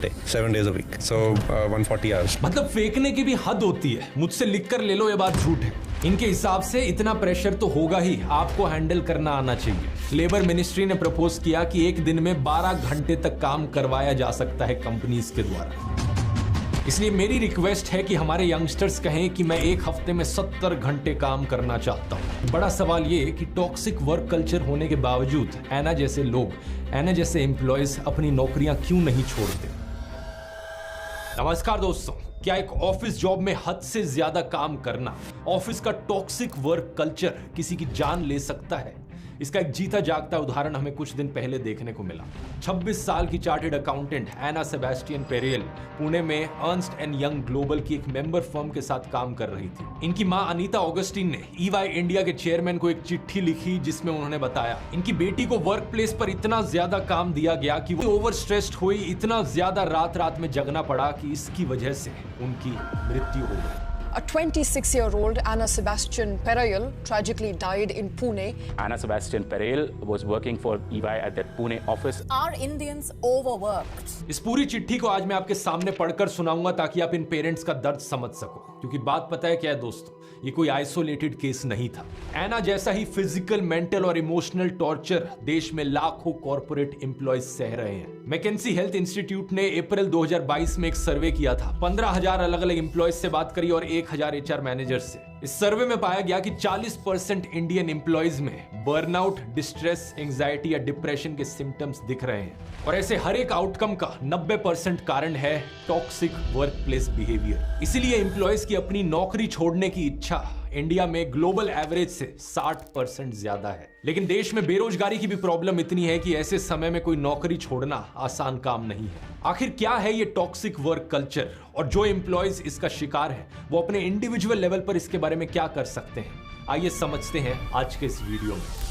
7 days a week, so 140 hours. मतलब फेंकने की भी हद होती है। मुझसे लिख कर ले लो, ये बात झूठ है। इनके हिसाब से इतना प्रेशर तो होगा ही, आपको हैंडल करना आना चाहिए। लेबर मिनिस्ट्री ने प्रपोज किया कि एक दिन में 12 घंटे तक काम करवाया जा सकता है कंपनीज के द्वारा। इसलिए मेरी रिक्वेस्ट है कि हमारे यंगस्टर्स कहें कि मैं एक हफ्ते में 70 घंटे काम करना चाहता हूं। बड़ा सवाल ये कि टॉक्सिक वर्क कल्चर होने के बावजूद ऐना जैसे लोग, ऐना जैसे एम्प्लॉयज अपनी नौकरियां क्यों नहीं छोड़ते। नमस्कार दोस्तों, क्या एक ऑफिस जॉब में हद से ज्यादा काम करना, ऑफिस का टॉक्सिक वर्क कल्चर किसी की जान ले सकता है? इसका एक जीता जागता उदाहरण हमें कुछ दिन पहले देखने को मिला। 26 साल की चार्टेड अकाउंटेंट एना सेबेस्टियन पेरेल पुणे में अर्न्स्ट एंड यंग ग्लोबल की एक मेंबर फर्म के साथ काम कर रही थी। इनकी मां अनीता ऑगस्टीन ने EY इंडिया के चेयरमैन को एक चिट्ठी लिखी जिसमें उन्होंने बताया इनकी बेटी को वर्क प्लेस पर इतना ज्यादा काम दिया गया कि वो ओवर स्ट्रेस्ड हुई, इतना ज्यादा रात रात में जगना पड़ा कि इसकी वजह से उनकी मृत्यु हो गई। A 26-year-old Anna Sebastian Perel tragically died in Pune. Anna Sebastian Perel was working for EY at that Pune office. Are Indians overworked? इस पूरी चिट्ठी को आज मैं आपके सामने पढ़कर सुनाऊंगा ताकि आप इन पेरेंट्स का दर्द समझ सको, क्योंकि बात पता है क्या है दोस्तों, ये कोई आइसोलेटेड केस नहीं था। एना जैसा ही फिजिकल, मेंटल और इमोशनल टॉर्चर देश में लाखों कॉर्पोरेट एम्प्लॉयज सह रहे हैं। मैकेंजी हेल्थ इंस्टीट्यूट ने अप्रैल 2022 में एक सर्वे किया था। 15,000 अलग अलग एम्प्लॉयज से बात करी और 1,000 HR मैनेजर से। इस सर्वे में पाया गया कि 40% इंडियन एम्प्लॉयज में बर्नआउट, डिस्ट्रेस, एंजाइटी या डिप्रेशन के सिम्टम्स दिख रहे हैं। और ऐसे हर एक आउटकम का 90% कारण है टॉक्सिक वर्कप्लेस बिहेवियर। इसीलिए एम्प्लॉयज की अपनी नौकरी छोड़ने की इच्छा इंडिया में ग्लोबल एवरेज से 60% ज्यादा है। लेकिन देश में बेरोजगारी की भी प्रॉब्लम इतनी है कि ऐसे समय में कोई नौकरी छोड़ना आसान काम नहीं है। आखिर क्या है ये टॉक्सिक वर्क कल्चर, और जो एम्प्लॉयज इसका शिकार है वो अपने इंडिविजुअल लेवल पर इसके बारे में क्या कर सकते हैं? आइए समझते हैं आज के इस वीडियो में।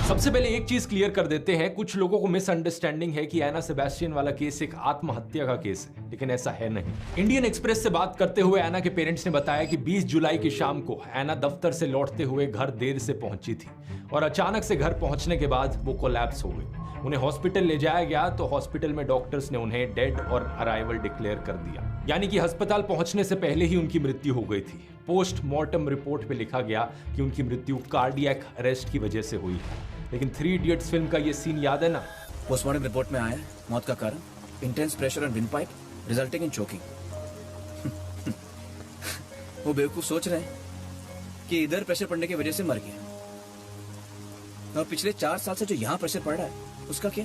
सबसे पहले एक चीज क्लियर कर देते हैं, कुछ लोगों को मिसअंडरस्टैंडिंग है कि एना सेबेस्टियन वाला केस एक आत्महत्या का केस है, लेकिन ऐसा है नहीं। इंडियन एक्सप्रेस से बात करते हुए एना के पेरेंट्स ने बताया कि 20 जुलाई की शाम को एना दफ्तर से लौटते हुए घर देर से पहुंची थी और अचानक से घर पहुंचने के बाद वो कोलैप्स हो गई। उन्हें हॉस्पिटल ले जाया गया तो हॉस्पिटल में डॉक्टर्स ने उन्हें डेड और अराइवल डिक्लेयर कर दिया, यानी कि अस्पताल पहुंचने से पहले ही उनकी मृत्यु हो गई थी। पोस्टमार्टम रिपोर्ट में लिखा गया कि उनकी मृत्यु कार्डियक अरेस्ट की वजह से हुई है। लेकिन 3 इडियट्स फिल्म का ये सीन याद है ना? पोस्टमार्टम रिपोर्ट में आया है मौत का कारण intense pressure on wind pipe resulting in choking. वो बेवकूफ सोच रहे हैं कि इधर प्रेशर पड़ने की वजह से मर गया, और पिछले 4 साल से जो यहाँ प्रेशर पड़ रहा है उसका क्या?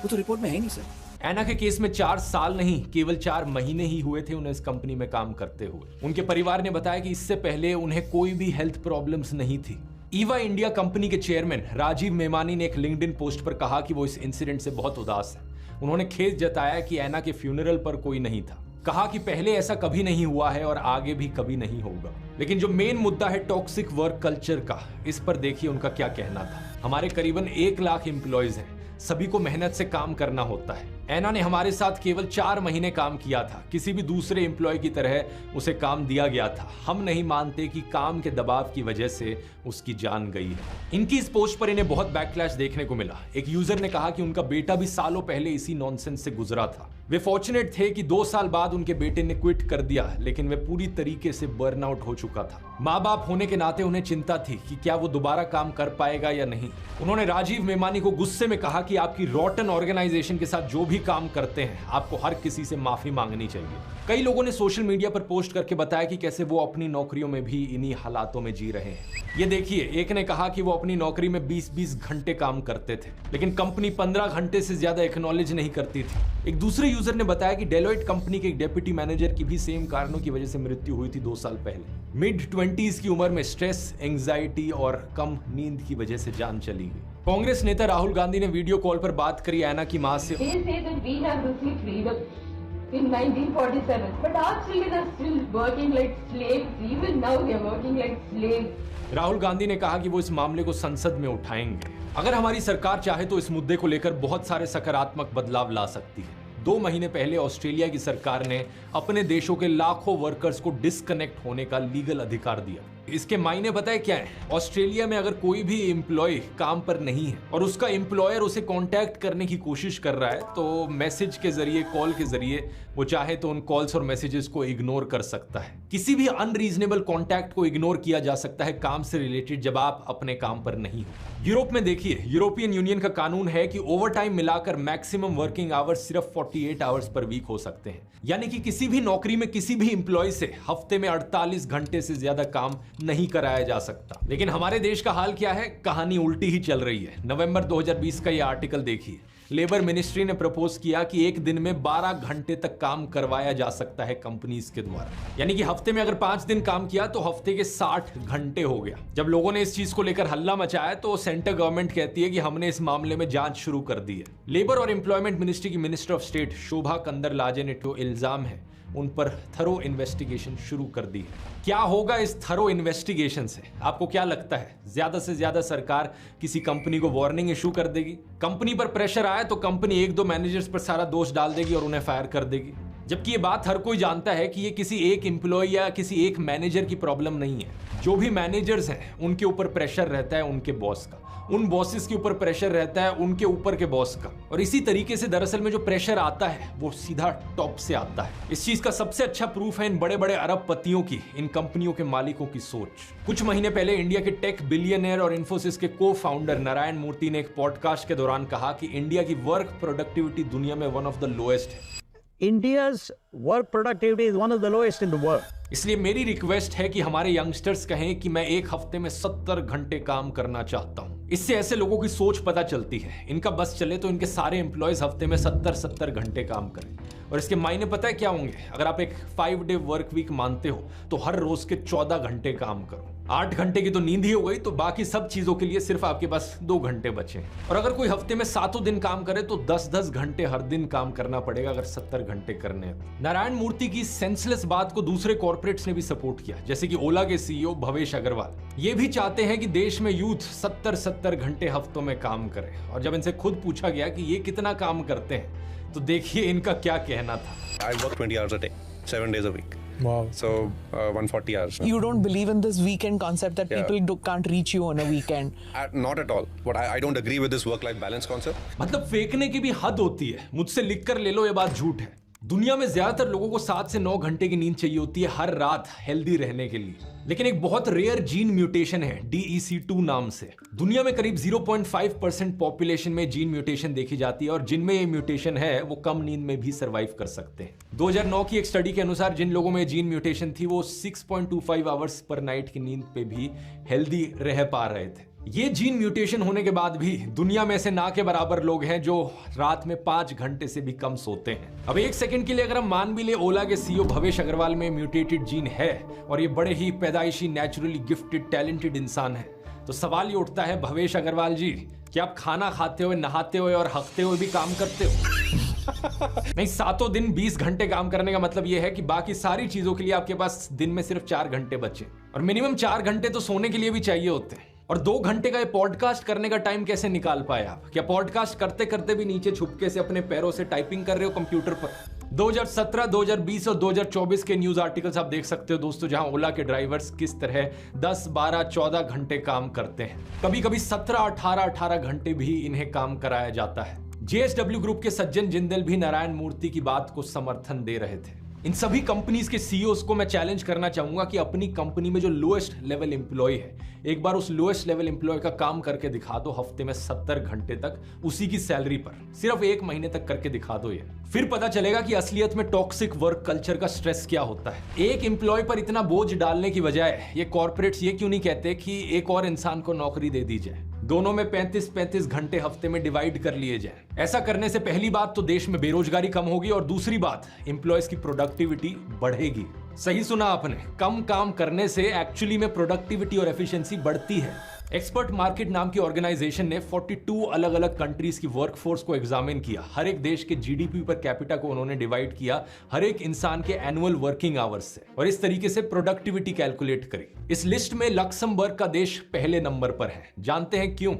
वो तो रिपोर्ट में है ही नहीं सर। एना के केस में 4 साल नहीं, केवल 4 महीने ही हुए थे उन्हें इस कंपनी में काम करते हुए। उनके परिवार ने बताया कि इससे पहले उन्हें कोई भी हेल्थ प्रॉब्लम्स नहीं थी। EY इंडिया कंपनी के चेयरमैन राजीव मेमानी ने एक लिंक्डइन पोस्ट पर कहा कि वो इस इंसिडेंट से बहुत उदास है। उन्होंने खेद जताया कि एना के फ्यूनरल पर कोई नहीं था। कहा कि पहले ऐसा कभी नहीं हुआ है और आगे भी कभी नहीं होगा। लेकिन जो मेन मुद्दा है टॉक्सिक वर्क कल्चर का, इस पर देखिए उनका क्या कहना था। हमारे करीबन 1 लाख एम्प्लॉयज हैं, सभी को मेहनत से काम करना होता है। एना ने हमारे साथ केवल 4 महीने काम किया था। किसी भी दूसरे एम्प्लॉय की तरह उसे काम दिया गया था। हम नहीं मानते कि काम के दबाव की वजह से उसकी जान गई है। इनकी इस पोस्ट पर इन्हें बहुत बैकलैश देखने को मिला। एक यूजर ने कहा कि उनका बेटा भी सालों पहले इसी नॉनसेंस से गुजरा था। वे फॉर्चुनेट थे कि 2 साल बाद उनके बेटे ने क्विट कर दिया, लेकिन वे पूरी तरीके से बर्नआउट हो चुका था। माँ बाप होने के नाते उन्हें चिंता थी कि क्या वो दोबारा काम कर पाएगा या नहीं। उन्होंने राजीव मेमानी को गुस्से में कहा कि आपकी रॉटन ऑर्गेनाइजेशन के साथ जो भी काम करते हैं आपको हर किसी से माफी मांगनी चाहिए। कई लोगों ने सोशल मीडिया पर पोस्ट करके बताया कि कैसे वो अपनी नौकरियों में भी इन्हीं हालातों में जी रहे हैं। ये देखिए, एक ने कहा कि वो अपनी नौकरी में 20-20 घंटे काम करते थे, लेकिन कंपनी 15 घंटे से ज्यादा एक्नॉलेज नहीं करती थी। एक दूसरे यूजर ने बताया कि डेलोइट कंपनी के एक डेप्यूटी मैनेजर की भी सेम कारणों की वजह से मृत्यु हुई थी 2 साल पहले। मिड-20s की उम्र में स्ट्रेस, एंजाइटी और कम नींद की वजह से जान चली गई। कांग्रेस नेता राहुल गांधी ने वीडियो कॉल पर बात करी एना की मां से। In 1947, but our children are still working like slaves. Even now they are working like slaves. Rahul Gandhi ने कहा कि वो इस मामले को संसद में उठाएंगे। अगर हमारी सरकार चाहे तो इस मुद्दे को लेकर बहुत सारे सकारात्मक बदलाव ला सकती है। 2 महीने पहले ऑस्ट्रेलिया की सरकार ने अपने देशों के लाखों वर्कर्स को डिस्कनेक्ट होने का लीगल अधिकार दिया। इसके मायने पता है क्या है? ऑस्ट्रेलिया में अगर कोई भी एम्प्लॉय काम पर नहीं है और उसका एम्प्लॉयर उसे कांटेक्ट करने की कोशिश कर रहा है तो मैसेज के जरिए, कॉल के जरिए वो चाहे तो उन कॉल्स और मैसेजेस को इग्नोर कर सकता है। किसी भी अनरीजनेबल कांटेक्ट को इग्नोर किया जा सकता है काम से रिलेटेड जब आप अपने काम पर नहीं हो। यूरोप में देखिए, यूरोपियन यूनियन का कानून है कि ओवर टाइम मिलाकर मैक्सिमम वर्किंग आवर्स सिर्फ 48 आवर्स पर वीक हो सकते हैं। यानी कि किसी भी नौकरी में किसी भी एम्प्लॉय से हफ्ते में 48 घंटे से ज्यादा काम नहीं कराया जा सकता। लेकिन हमारे देश का हाल क्या है? कहानी उल्टी ही चल रही है। नवंबर 2020 का यह आर्टिकल देखिए। लेबर मिनिस्ट्री ने प्रपोज किया कि एक दिन में 12 घंटे तक काम करवाया जा सकता है कंपनीज के द्वारा। यानी कि हफ्ते में अगर 5 दिन काम किया तो हफ्ते के 60 घंटे हो गया। जब लोगों ने इस चीज को लेकर हल्ला मचाया तो सेंट्रल गवर्नमेंट कहती है कि हमने इस मामले में जांच शुरू कर दी है। लेबर और एम्प्लॉयमेंट मिनिस्ट्री की मिनिस्टर ऑफ स्टेट शोभा कंदरलाजे ने जो इल्जाम है उन पर थरो इन्वेस्टिगेशन शुरू कर दी है। क्या होगा इस थरो इन्वेस्टिगेशन से? आपको क्या लगता है? ज्यादा से ज्यादा सरकार किसी कंपनी को वार्निंग इशू कर देगी? कंपनी पर प्रेशर आए तो कंपनी 1-2 मैनेजर्स पर सारा दोष डाल देगी और उन्हें फायर कर देगी। जबकि ये बात हर कोई जानता है कि ये किसी एक एम्प्लॉय या किसी एक मैनेजर की प्रॉब्लम नहीं है। जो भी मैनेजर्स हैं उनके ऊपर प्रेशर रहता है उनके बॉस का, उन बॉसेस के ऊपर प्रेशर रहता है उनके ऊपर के बॉस का, और इसी तरीके से दरअसल में जो प्रेशर आता है वो सीधा टॉप से आता है। इस चीज का सबसे अच्छा प्रूफ है इन बड़े बड़े अरबपतियों की, इन कंपनियों के मालिकों की सोच। कुछ महीने पहले इंडिया के टेक बिलियनियर और इन्फोसिस के को फाउंडर नारायण मूर्ति ने एक पॉडकास्ट के दौरान कहा कि इंडिया की वर्क प्रोडक्टिविटी दुनिया में वन ऑफ द लोएस्ट है। India's work productivity is one of the lowest in the world. इसलिए मेरी रिक्वेस्ट है कि हमारे यंगस्टर्स कहें कि मैं एक हफ्ते में 70 घंटे काम करना चाहता हूं। इससे ऐसे लोगों की सोच पता चलती है। इनका बस चले तो इनके सारे एम्प्लॉयज हफ्ते में 70 घंटे काम करें। और इसके मायने पता है क्या होंगे? अगर आप एक 5 डे वर्क वीक मानते हो तो हर रोज के 14 घंटे काम करो। 8 घंटे की तो नींद ही हो गई, तो बाकी सब चीजों के लिए सिर्फ आपके पास 2 घंटे बचे। और अगर कोई हफ्ते में 7 दिन काम करे तो 10-10 घंटे हर दिन काम करना पड़ेगा अगर 70 घंटे करने हैं। नारायण मूर्ति की सेंसलेस बात को दूसरे कॉर्पोरेट्स ने भी सपोर्ट किया, जैसे कि ओला के सीईओ भवेश अग्रवाल। ये भी चाहते हैं कि देश में यूथ 70 घंटे हफ्तों में काम करे। और जब इनसे खुद पूछा गया कि ये कितना काम करते हैं तो देखिए इनका क्या कहना था। I work 20 hours a day, 7 days a week. Wow. So 140 hours. You don't believe in this weekend concept that Yeah. people can't reach you on a weekend? Not at all. But I don't agree with this work-life balance concept. मतलब फेंकने की भी हद होती है। मुझसे लिख कर ले लो, ये बात झूठ है। दुनिया में ज्यादातर लोगों को 7 से 9 घंटे की नींद चाहिए होती है हर रात हेल्दी रहने के लिए। लेकिन एक बहुत रेयर जीन म्यूटेशन है DEC2 नाम से। दुनिया में करीब 0.5% पॉपुलेशन में जीन म्यूटेशन देखी जाती है और जिनमें ये म्यूटेशन है वो कम नींद में भी सरवाइव कर सकते हैं। 2009 की एक स्टडी के अनुसार जिन लोगों में जीन म्यूटेशन थी वो 6.25 आवर्स पर नाइट की नींद पे भी हेल्दी रह पा रहे थे। ये जीन म्यूटेशन होने के बाद भी दुनिया में से ना के बराबर लोग हैं जो रात में 5 घंटे से भी कम सोते हैं। अब एक सेकंड के लिए अगर हम मान भी ले ओला के सीईओ भवेश अग्रवाल में म्यूटेटेड जीन है और ये बड़े ही पैदाइशी नेचुरली गिफ्टेड टैलेंटेड इंसान है, तो सवाल ये उठता है भवेश अग्रवाल जी, क्या आप खाना खाते हुए, नहाते हुए और हकते हुए भी काम करते हो? नहीं, 7 दिन 20 घंटे काम करने का मतलब यह है कि बाकी सारी चीजों के लिए आपके पास दिन में सिर्फ 4 घंटे बचे और मिनिमम 4 घंटे तो सोने के लिए भी चाहिए होते हैं। और 2 घंटे का ये पॉडकास्ट करने का टाइम कैसे निकाल पाए आप? क्या पॉडकास्ट करते करते भी नीचे छुपके से अपने पैरों से टाइपिंग कर रहे हो कंप्यूटर पर? 2017, 2020 और 2024 के न्यूज आर्टिकल्स आप देख सकते हो दोस्तों, जहां ओला के ड्राइवर्स किस तरह 10, 12, 14 घंटे काम करते हैं। कभी कभी 17, 18 घंटे भी इन्हें काम कराया जाता है। JSW ग्रुप के सज्जन जिंदल भी नारायण मूर्ति की बात को समर्थन दे रहे थे। इन सभी कंपनीज के सीईओज को मैं चैलेंज करना चाहूंगा कि अपनी कंपनी में जो लोएस्ट लेवल एम्प्लॉय है, एक बार उस लोएस्ट लेवल एम्प्लॉय का काम करके दिखा दो हफ्ते में 70 घंटे तक उसी की सैलरी पर, सिर्फ 1 महीने तक करके दिखा दो ये। फिर पता चलेगा कि असलियत में टॉक्सिक वर्क कल्चर का स्ट्रेस क्या होता है। एक एम्प्लॉय पर इतना बोझ डालने की बजाय ये कॉर्पोरेट्स ये क्यों नहीं कहते कि एक और इंसान को नौकरी दे दी जाए, दोनों में 35-35 घंटे हफ्ते में डिवाइड कर लिए जाए। ऐसा करने से पहली बात तो देश में बेरोजगारी कम होगी और दूसरी बात एम्प्लॉयज की प्रोडक्टिविटी बढ़ेगी। सही सुना आपने, कम काम करने से एक्चुअली में प्रोडक्टिविटी और एफिशिएंसी बढ़ती है। एक्सपर्ट मार्केट नाम की ऑर्गेनाइजेशन ने 42 अलग अलग कंट्रीज की वर्कफोर्स को एग्जामिन किया। हर एक देश के GDP पर कैपिटा को उन्होंने डिवाइड किया हर एक इंसान के एनुअल वर्किंग आवर्स से और इस तरीके से प्रोडक्टिविटी कैलकुलेट करी। इस लिस्ट में लक्समबर्ग का देश पहले नंबर पर है। जानते हैं क्यों?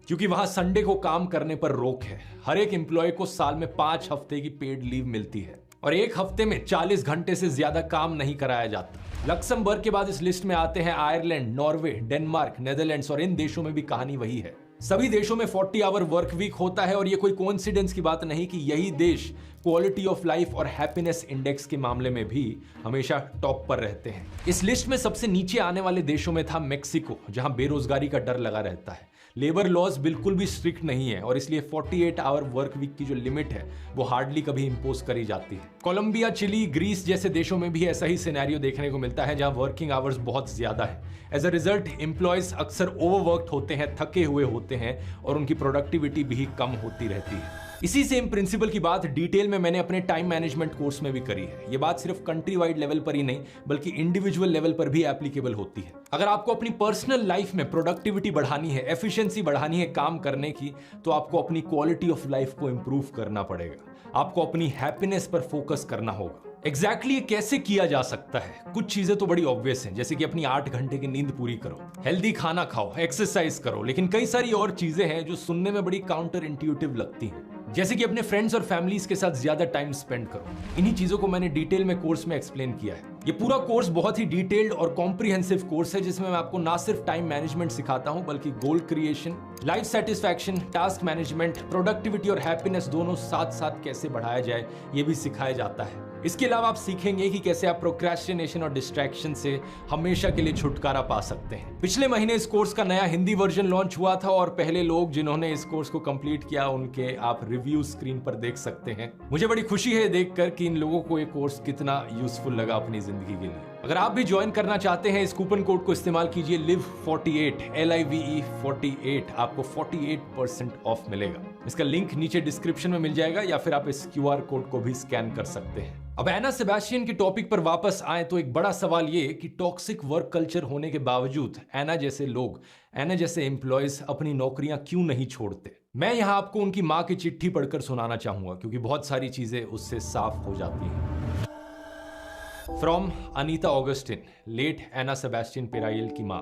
क्योंकि वहां संडे को काम करने पर रोक है। हर एक एम्प्लॉय को साल में 5 हफ्ते की पेड लीव मिलती है और एक हफ्ते में 40 घंटे से ज्यादा काम नहीं कराया जाता। लक्समबर्ग के बाद इस लिस्ट में आते हैं आयरलैंड, नॉर्वे, डेनमार्क, नेदरलैंड्स और इन देशों में भी कहानी वही है। सभी देशों में 40 आवर वर्क वीक होता है और ये कोई कोइंसिडेंस की बात नहीं कि यही देश क्वालिटी ऑफ लाइफ और हैप्पीनेस इंडेक्स के मामले में भी हमेशा टॉप पर रहते हैं। इस लिस्ट में सबसे नीचे आने वाले देशों में था मेक्सिको, जहां बेरोजगारी का डर लगा रहता है। लेबर लॉज बिल्कुल भी स्ट्रिक्ट नहीं है और इसलिए 48 आवर वर्क वीक की जो लिमिट है वो हार्डली कभी इंपोज करी जाती है। कोलंबिया, चिली, ग्रीस जैसे देशों में भी ऐसा ही सिनेरियो देखने को मिलता है, जहां वर्किंग आवर्स बहुत ज्यादा है। एज अ रिजल्ट एम्प्लॉयज अक्सर ओवरवर्क्ड होते हैं, थके हुए होते हैं और उनकी प्रोडक्टिविटी भी कम होती रहती है। इसी सेम प्रिंसिपल की बात डिटेल में मैंने अपने टाइम मैनेजमेंट कोर्स में भी करी है। ये बात सिर्फ कंट्री वाइड लेवल पर ही नहीं बल्कि इंडिविजुअल लेवल पर भी एप्लीकेबल होती है। अगर आपको अपनी पर्सनल लाइफ में प्रोडक्टिविटी बढ़ानी है, एफिशिएंसी बढ़ानी है काम करने की, तो आपको अपनी क्वालिटी ऑफ लाइफ को इंप्रूव करना पड़ेगा। आपको अपनी हैप्पीनेस पर फोकस करना होगा। एग्जैक्टली कैसे किया जा सकता है? कुछ चीजें तो बड़ी ऑब्वियस हैं, जैसे कि अपनी 8 घंटे की नींद पूरी करो, हेल्दी खाना खाओ, एक्सरसाइज करो, लेकिन कई सारी और चीजें हैं जो सुनने में बड़ी काउंटर इंट्यूटिव लगती हैं, जैसे कि अपने फ्रेंड्स और फैमिलीज के साथ ज्यादा टाइम स्पेंड करो। इन्हीं चीजों को मैंने डिटेल में कोर्स में एक्सप्लेन किया है। ये पूरा कोर्स बहुत ही डिटेल्ड और कॉम्प्रिहेंसिव कोर्स है, जिसमें मैं आपको ना सिर्फ टाइम मैनेजमेंट सिखाता हूं बल्कि goal creation, life satisfaction, task management, productivity और हैप्पीनेस दोनों साथ साथ कैसे बढ़ाया जाए ये भी सिखाया जाता है। इसके अलावा आप सीखेंगे कि कैसे आप प्रोक्रेस्टिनेशन और डिस्ट्रैक्शन से हमेशा के लिए छुटकारा पा सकते हैं। पिछले महीने इस कोर्स का नया हिंदी वर्जन लॉन्च हुआ था और पहले लोग जिन्होंने इस कोर्स को कंप्लीट किया उनके आप रिव्यू स्क्रीन पर देख सकते हैं। मुझे बड़ी खुशी है देखकर कि इन लोगों को ये कोर्स कितना यूजफुल लगा अपनी जिंदगी के लिए। अगर आप भी ज्वाइन करना चाहते हैं, इस कूपन कोड को इस्तेमाल कीजिए LIVE48 LIVE48, आपको 48% ऑफ मिलेगा। इसका लिंक नीचे डिस्क्रिप्शन में मिल जाएगा या फिर आप इस QR कोड को भी स्कैन कर सकते हैं। अब एना सेबेस्टियन के टॉपिक पर वापस आए तो एक बड़ा सवाल ये कि टॉक्सिक वर्क कल्चर होने के बावजूद एना जैसे लोग, एना जैसे एम्प्लॉयज अपनी नौकरियां क्यों नहीं छोड़ते। मैं यहां आपको उनकी मां की चिट्ठी पढ़कर सुनाना चाहूंगा क्योंकि बहुत सारी चीजें उससे साफ हो जाती हैं। फ्रॉम अनीता ऑगस्टिन, लेट एना सेबेस्टियन पेराइल की मां,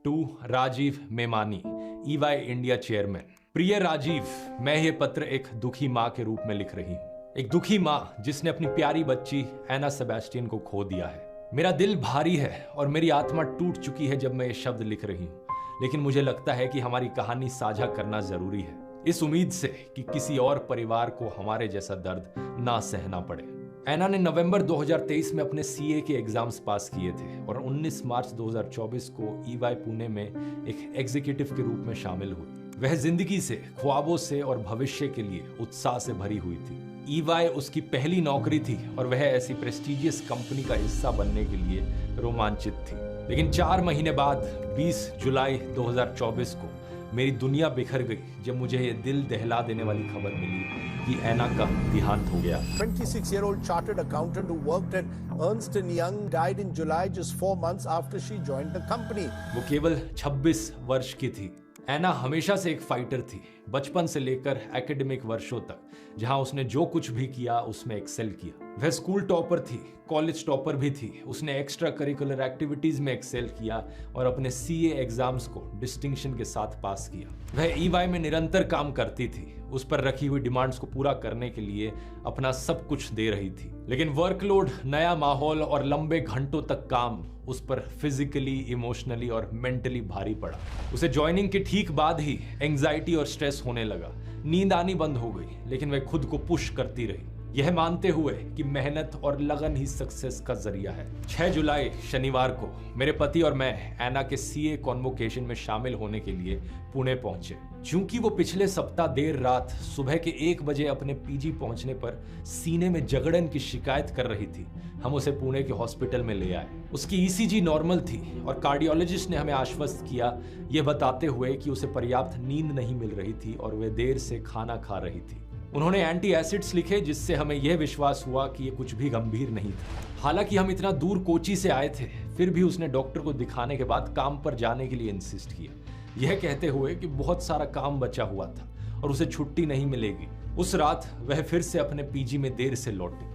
to Rajiv Memani, EY India chairman. प्रिय राजीव, मैं ये पत्र एक दुखी मां के रूप में लिख रही हूं। एक दुखी मां जिसने अपनी प्यारी बच्ची एना सेबेस्टियन को खो दिया है। मेरा दिल भारी है और मेरी आत्मा टूट चुकी है जब मैं ये शब्द लिख रही हूं, लेकिन मुझे लगता है कि हमारी कहानी साझा करना जरूरी है, इस उम्मीद से कि किसी और परिवार को हमारे जैसा दर्द ना सहना पड़े। एना ने नवंबर 2023 में अपने CA के एग्जाम्स पास किए थे और 19 मार्च 2024 को EY पुणे में एक एग्जीक्यूटिव के रूप में शामिल हुई। वह जिंदगी से, ख्वाबों से और भविष्य के लिए उत्साह से भरी हुई थी। EY उसकी पहली नौकरी थी और वह ऐसी प्रेस्टीजियस कंपनी का हिस्सा बनने के लिए रोमांचित थी। लेकिन 4 महीने बाद 20 जुलाई 2024 को मेरी दुनिया बिखर गई जब मुझे ये दिल दहला देने वाली खबर मिली कि एना का देहांत हो गया। 26-year-old chartered accountant who worked at Ernst & Young died in July, just 4 months after she joined the company. वो केवल 26 वर्ष की थी। एना हमेशा से एक फाइटर थी, बचपन से लेकर एकेडमिक वर्षों तक, जहां उसने जो कुछ भी किया उसमें एक्सेल किया। वह स्कूल टॉपर थी, कॉलेज टॉपर भी थी। उसने एक्स्ट्रा करिकुलर एक्टिविटीज में एक्सेल किया और अपने CA एग्जाम्स को डिस्टिंक्शन के साथ पास किया। वह EY में निरंतर काम करती थी, उस पर रखी हुई डिमांड्स को पूरा करने के लिए अपना सब कुछ दे रही थी। लेकिन वर्कलोड, नया माहौल और लंबे घंटों तक काम उस पर फिजिकली, इमोशनली और मेंटली भारी पड़ा। उसे ज्वाइनिंग के ठीक बाद ही एंजाइटी और स्ट्रेस होने लगा, नींद आनी बंद हो गई, लेकिन वह खुद को पुश करती रही, यह मानते हुए कि मेहनत और लगन ही सक्सेस का जरिया है। 6 जुलाई शनिवार को मेरे पति और मैं एना के CA कॉन्वोकेशन में शामिल होने के लिए पुणे पहुंचे। चूंकि वो पिछले सप्ताह देर रात सुबह के 1 बजे अपने PG पहुंचने पर सीने में जगड़न की शिकायत कर रही थी, हम उसे पुणे के हॉस्पिटल में ले आए। उसकी ECG नॉर्मल थी और कार्डियोलॉजिस्ट ने हमें आश्वस्त किया, यह बताते हुए कि उसे पर्याप्त नींद नहीं मिल रही थी और वह देर से खाना खा रही थी। उन्होंने एंटी एसिड्स लिखे जिससे हमें यह विश्वास हुआ कि यह कुछ भी गंभीर नहीं था। हालांकि हम इतना दूर कोची से आए थे, फिर भी उसने डॉक्टर को दिखाने के बाद काम पर जाने के लिए इंसिस्ट किया, यह कहते हुए कि बहुत सारा काम बचा हुआ था और उसे छुट्टी नहीं मिलेगी। उस रात वह फिर से अपने PG में देर से लौटी।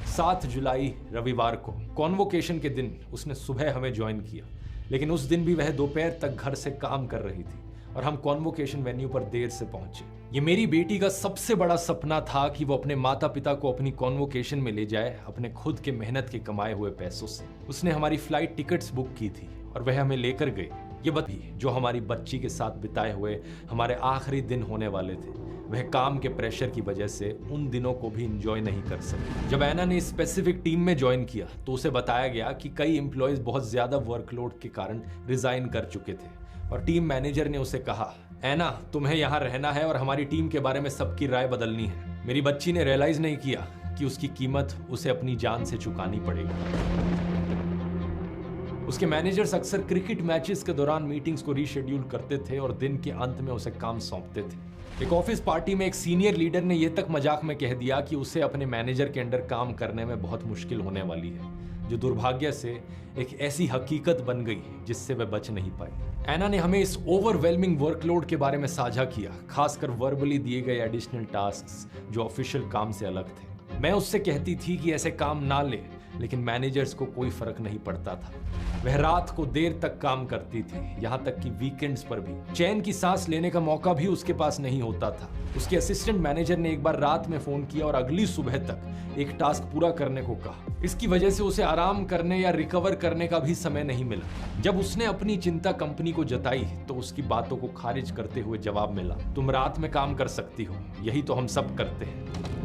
7 जुलाई रविवार को कॉन्वोकेशन के दिन उसने सुबह हमें ज्वाइन किया, लेकिन उस दिन भी वह दोपहर तक घर से काम कर रही थी और हम कॉन्वोकेशन वेन्यू पर देर से पहुंचे। ये मेरी बेटी का सबसे बड़ा सपना था कि वो अपने माता पिता को अपनी कॉन्वोकेशन में ले जाए अपने खुद के मेहनत के कमाए हुए पैसों से। उसने हमारी फ्लाइट टिकट्स बुक की थी और वह हमें लेकर गए। ये बात भी जो हमारी बच्ची के साथ बिताए हुए हमारे आखिरी दिन होने वाले थे, वह काम के प्रेशर की वजह से उन दिनों को भी एंजॉय नहीं कर सके। जब ऐना ने स्पेसिफिक टीम में ज्वाइन किया तो उसे बताया गया कि कई एम्प्लॉयज बहुत ज्यादा वर्कलोड के कारण रिजाइन कर चुके थे और टीम मैनेजर ने उसे कहा, ऐना तुम्हें यहाँ रहना है और हमारी टीम के बारे में सबकी राय बदलनी है। मेरी बच्ची ने रियलाइज नहीं किया कि उसकी कीमत उसे अपनी जान से चुकानी पड़ेगी। उसके मैनेजर्स अक्सर क्रिकेट मैचेस के दौरान मीटिंग्स को रीशेड्यूल करते थे और दिन के अंत में उसे काम सौंपते थे। एक ऑफिस पार्टी में एक सीनियर लीडर ने यह तक मजाक में कह दिया कि उसे अपने मैनेजर के अंडर काम करने में बहुत मुश्किल होने वाली है, जो दुर्भाग्य से एक ऐसी हकीकत बन गई जिससे वह बच नहीं पाई। ऐना ने हमें इस ओवरवेलमिंग वर्कलोड के बारे में साझा किया, खासकर वर्बली दिए गए एडिशनल टास्क्स जो ऑफिशियल काम से अलग थे। मैं उससे कहती थी कि ऐसे काम ना ले, लेकिन मैनेजर्स को कोई फर्क नहीं पड़ता था। वह रात को देर तक काम करती थी, यहाँ तक कि वीकेंड्स पर भी। चैन की सांस लेने का मौका भी उसके पास नहीं होता था। उसके असिस्टेंट मैनेजर ने एक बार रात में फोन किया और अगली सुबह तक एक टास्क पूरा करने को कहा। इसकी वजह से उसे आराम करने या रिकवर करने का भी समय नहीं मिला। जब उसने अपनी चिंता कंपनी को जताई तो उसकी बातों को खारिज करते हुए जवाब मिला, तुम रात में काम कर सकती हो, यही तो हम सब करते हैं।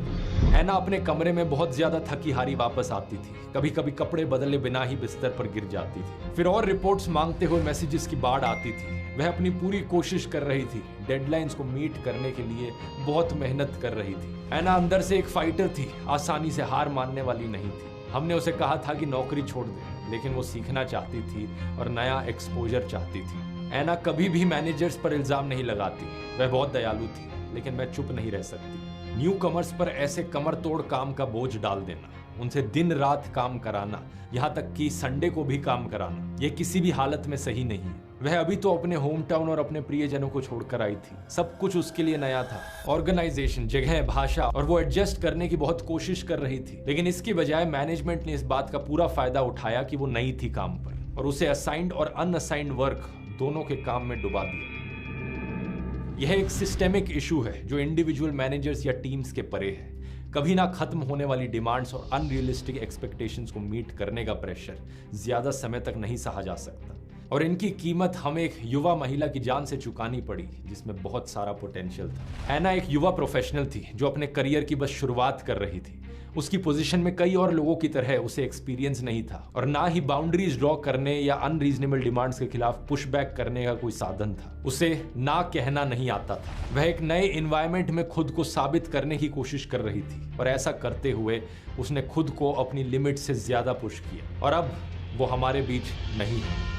ऐना अपने कमरे में बहुत ज्यादा थकी हारी वापस आती थी। कभी कभी कपड़े बदले बिना ही बिस्तर पर गिर जाती थी। फिर और रिपोर्ट्स मांगते हुए मैसेजेस की बाढ़ आती थी। वह अपनी पूरी कोशिश कर रही थी, डेडलाइंस को मीट करने के लिए बहुत मेहनत कर रही थी। ऐना अंदर से एक फाइटर थी, आसानी से हार मानने वाली नहीं थी। हमने उसे कहा था कि नौकरी छोड़ दे, लेकिन वो सीखना चाहती थी और नया एक्सपोजर चाहती थी। ऐना कभी भी मैनेजर्स पर इल्जाम नहीं लगाती, वह बहुत दयालु थी, लेकिन मैं चुप नहीं रह सकती। न्यू कमर्स पर ऐसे कमर तोड़ काम का बोझ डाल देना, उनसे दिन रात काम कराना, यहाँ तक कि संडे को भी काम कराना, यह किसी भी हालत में सही नहीं है। वह अभी तो अपने होम टाउन और अपने प्रियजनों को छोड़कर आई थी। सब कुछ उसके लिए नया था, ऑर्गेनाइजेशन, जगह, भाषा, और वो एडजस्ट करने की बहुत कोशिश कर रही थी। लेकिन इसकी बजाय मैनेजमेंट ने इस बात का पूरा फायदा उठाया कि वो नई थी काम पर और उसे असाइंड और अनअसाइंड वर्क दोनों के काम में डुबा दिया। यह एक सिस्टेमिक इशू है जो इंडिविजुअल मैनेजर्स या टीम्स के परे है। कभी ना खत्म होने वाली डिमांड्स और अनरियलिस्टिक एक्सपेक्टेशंस को मीट करने का प्रेशर ज्यादा समय तक नहीं सहा जा सकता, और इनकी कीमत हमें एक युवा महिला की जान से चुकानी पड़ी जिसमें बहुत सारा पोटेंशियल था। ऐना एक युवा प्रोफेशनल थी जो अपने करियर की बस शुरुआत कर रही थी। उसकी पोजीशन में कई और लोगों की तरह उसे एक्सपीरियंस नहीं था और ना ही बाउंड्रीज ड्रॉ करने या अनरीजनेबल डिमांड्स के खिलाफ पुशबैक करने का कोई साधन था। उसे ना कहना नहीं आता था। वह एक नए एनवायरनमेंट में खुद को साबित करने की कोशिश कर रही थी और ऐसा करते हुए उसने खुद को अपनी लिमिट से ज्यादा पुश किया, और अब वो हमारे बीच नहीं है।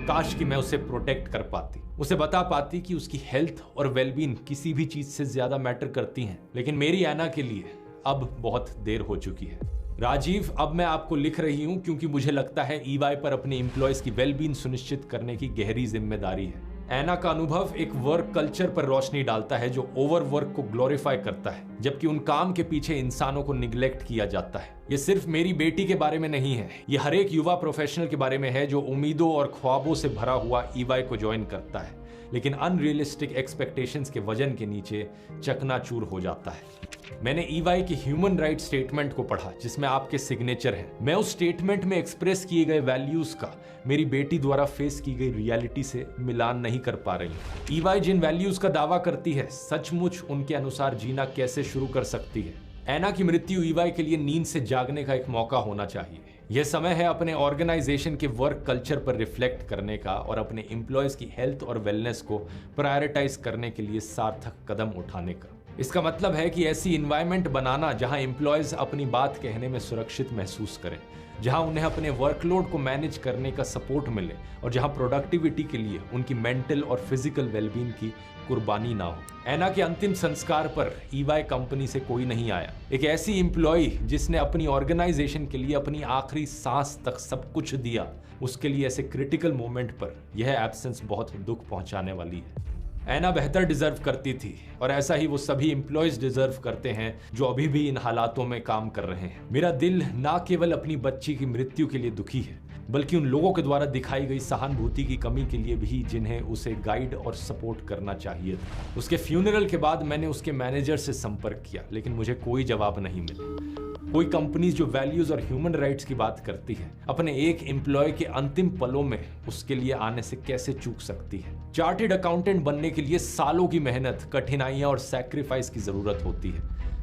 काश कि मैं उसे प्रोटेक्ट कर पाती, उसे बता पाती कि उसकी हेल्थ और वेलबींग किसी भी चीज से ज्यादा मैटर करती हैं। लेकिन मेरी ऐना के लिए अब बहुत देर हो चुकी है। राजीव, अब मैं आपको लिख रही हूं क्योंकि मुझे लगता है ईवाई पर अपने एम्प्लॉयज की वेलबींग सुनिश्चित करने की गहरी जिम्मेदारी है। ऐना का अनुभव एक वर्क कल्चर पर रोशनी डालता है जो ओवरवर्क को ग्लोरीफाई करता है, जबकि उन काम के पीछे इंसानों को निग्लेक्ट किया जाता है। ये सिर्फ मेरी बेटी के बारे में नहीं है, ये हर एक युवा प्रोफेशनल के बारे में है जो उम्मीदों और ख्वाबों से भरा हुआ ईवाई को ज्वाइन करता है, लेकिन अनरियलिस्टिक एक्सपेक्टेशंस के वजन के नीचे चकनाचूर हो जाता है। मैंने ईवाई की ह्यूमन राइट स्टेटमेंट को पढ़ा जिसमें आपके सिग्नेचर हैं। मैं उस स्टेटमेंट में एक्सप्रेस किए गए वैल्यूज का मेरी बेटी द्वारा फेस की गई रियलिटी से मिलान नहीं कर पा रही। ईवाई जिन वैल्यूज का दावा करती है, सचमुच उनके अनुसार जीना कैसे शुरू कर सकती है? ऐना की मृत्यु ईवाई के लिए नींद से जागने का एक मौका होना चाहिए। यह समय है अपने ऑर्गेनाइजेशन के वर्क कल्चर पर रिफ्लेक्ट करने का और अपने एम्प्लॉयज की हेल्थ और वेलनेस को प्रायोरिटाइज करने के लिए सार्थक कदम उठाने का। इसका मतलब है कि ऐसी एनवायरनमेंट बनाना जहां एम्प्लॉयज अपनी बात कहने में सुरक्षित महसूस करें, जहां उन्हें अपने वर्कलोड को मैनेज करने का सपोर्ट मिले और जहां प्रोडक्टिविटी के लिए उनकी मेंटल और फिजिकल वेलबींग की कुर्बानी ना हो। ऐना के अंतिम संस्कार पर ईवाई कंपनी से कोई नहीं आया। एक ऐसी एम्प्लॉय जिसने अपनी ऑर्गेनाइजेशन के लिए अपनी आखिरी सांस तक सब कुछ दिया, उसके लिए ऐसे क्रिटिकल मोमेंट पर यह एब्सेंस बहुत दुख पहुंचाने वाली है। ऐना बेहतर डिजर्व करती थी और ऐसा ही वो सभी एम्प्लॉयज डिजर्व करते हैं जो अभी भी इन हालातों में काम कर रहे हैं। मेरा दिल ना केवल अपनी बच्ची की मृत्यु के लिए दुखी है, बल्कि उन लोगों के द्वारा दिखाई गई सहानुभूति की कमी के लिए भी जिन्हें उसे गाइड और सपोर्ट करना चाहिए था। उसके फ्यूनरल के बाद मैंने उसके मैनेजर से संपर्क किया, लेकिन मुझे कोई जवाब नहीं मिला। कोई कंपनीज जो वैल्यूज और ह्यूमन राइट्स की बात करती है, अपने एक एम्प्लॉय के अंतिम पलों में उसके लिए आने से कैसे चूक सकती है? चार्टेड अकाउंटेंट बनने के लिए सालों की मेहनत, कठिनाइयां और सैक्रिफाइस की जरूरत होती है,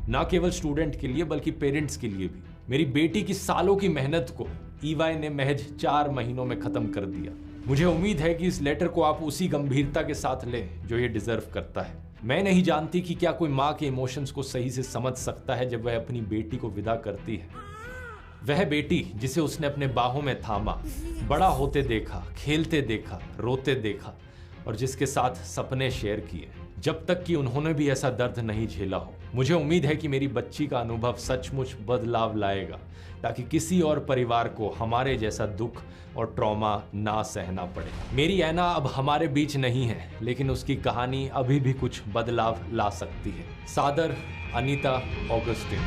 ना केवल स्टूडेंट के लिए बल्कि पेरेंट्स के लिए भी। मेरी बेटी की सालों की मेहनत को ईवाई ने महज 4 महीनों में खत्म कर दिया। मुझे उम्मीद है कि इस लेटर को आप उसी गंभीरता के साथ लें जो ये डिजर्व करता है। मैं नहीं जानती कि क्या कोई माँ के इमोशंस को सही से समझ सकता है जब वह अपनी बेटी को विदा करती है। वह बेटी जिसे उसने अपने बाहों में थामा, बड़ा होते देखा, खेलते देखा, रोते देखा और जिसके साथ सपने शेयर किए, जब तक कि उन्होंने भी ऐसा दर्द नहीं झेला हो। मुझे उम्मीद है कि मेरी बच्ची का अनुभव सचमुच बदलाव लाएगा, ताकि किसी और परिवार को हमारे जैसा दुख और ट्रॉमा ना सहना पड़े। मेरी ऐना अब हमारे बीच नहीं है, लेकिन उसकी कहानी अभी भी कुछ बदलाव ला सकती है। सादर, अनीता ऑगस्टिन।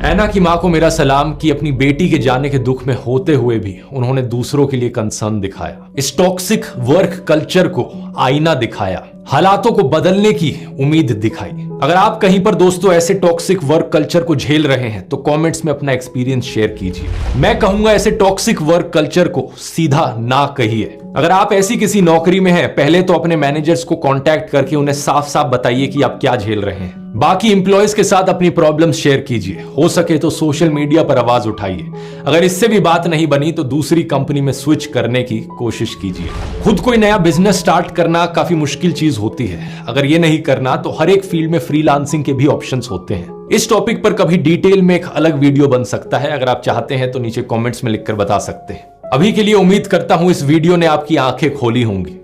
ऐना की मां को मेरा सलाम कि अपनी बेटी के जाने के दुख में होते हुए भी उन्होंने दूसरों के लिए कंसर्न दिखाया, इस टॉक्सिक वर्क कल्चर को आईना दिखाया, हालातों को बदलने की उम्मीद दिखाई। अगर आप कहीं पर दोस्तों ऐसे टॉक्सिक वर्क कल्चर को झेल रहे हैं तो कमेंट्स में अपना एक्सपीरियंस शेयर कीजिए। मैं कहूंगा ऐसे टॉक्सिक वर्क कल्चर को सीधा ना कहिए। अगर आप ऐसी किसी नौकरी में हैं, पहले तो अपने मैनेजर्स को कांटेक्ट करके उन्हें साफ साफ बताइए कि आप क्या झेल रहे हैं। बाकी एम्प्लॉयज के साथ अपनी प्रॉब्लम्स शेयर कीजिए। हो सके तो सोशल मीडिया पर आवाज उठाइए। अगर इससे भी बात नहीं बनी तो दूसरी कंपनी में स्विच करने की कोशिश कीजिए। खुद कोई नया बिजनेस स्टार्ट करना काफी मुश्किल चीज होती है। अगर ये नहीं करना तो हर एक फील्ड में फ्रीलांसिंग के भी ऑप्शंस होते हैं। इस टॉपिक पर कभी डिटेल में एक अलग वीडियो बन सकता है। अगर आप चाहते हैं तो नीचे कमेंट्स में लिखकर बता सकते हैं। अभी के लिए उम्मीद करता हूं इस वीडियो ने आपकी आंखें खोली होंगी।